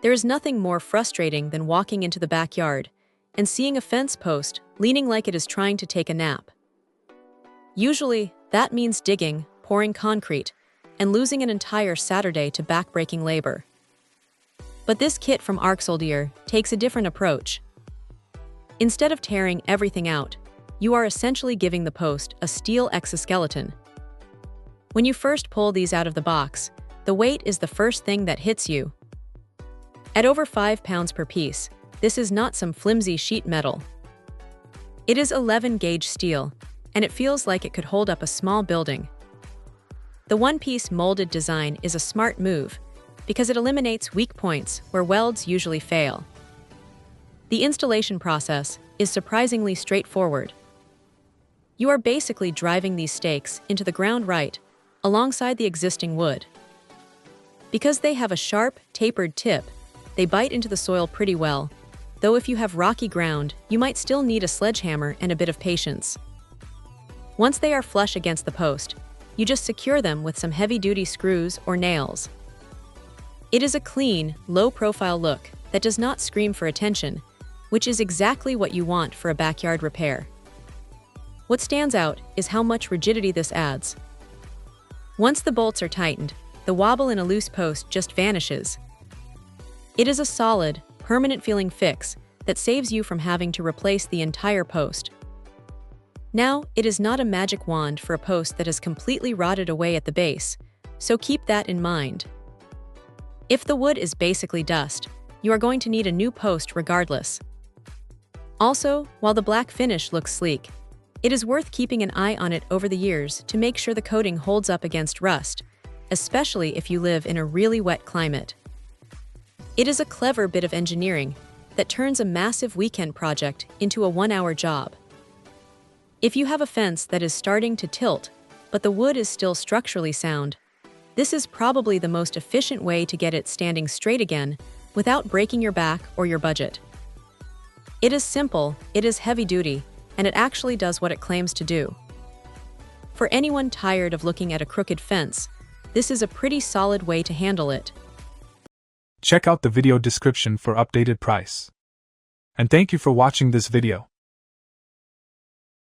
There is nothing more frustrating than walking into the backyard and seeing a fence post leaning like it is trying to take a nap. Usually, that means digging, pouring concrete, and losing an entire Saturday to backbreaking labor. But this kit from ARKSOLDIER takes a different approach. Instead of tearing everything out, you are essentially giving the post a steel exoskeleton. When you first pull these out of the box, the weight is the first thing that hits you. At over 5 pounds per piece, this is not some flimsy sheet metal. It is 11-gauge steel, and it feels like it could hold up a small building. The one-piece molded design is a smart move because it eliminates weak points where welds usually fail. The installation process is surprisingly straightforward. You are basically driving these stakes into the ground right, alongside the existing wood. Because they have a sharp, tapered tip, they bite into the soil pretty well, though if you have rocky ground, you might still need a sledgehammer and a bit of patience. Once they are flush against the post, you just secure them with some heavy-duty screws or nails. It is a clean, low-profile look that does not scream for attention, which is exactly what you want for a backyard repair. What stands out is how much rigidity this adds. Once the bolts are tightened, the wobble in a loose post just vanishes. It is a solid, permanent-feeling fix that saves you from having to replace the entire post. Now, it is not a magic wand for a post that has completely rotted away at the base, so keep that in mind. If the wood is basically dust, you are going to need a new post regardless. Also, while the black finish looks sleek, it is worth keeping an eye on it over the years to make sure the coating holds up against rust, especially if you live in a really wet climate. It is a clever bit of engineering that turns a massive weekend project into a one-hour job. If you have a fence that is starting to tilt, but the wood is still structurally sound, this is probably the most efficient way to get it standing straight again without breaking your back or your budget. It is simple, it is heavy-duty, and it actually does what it claims to do. For anyone tired of looking at a crooked fence, this is a pretty solid way to handle it. Check out the video description for updated price. And thank you for watching this video.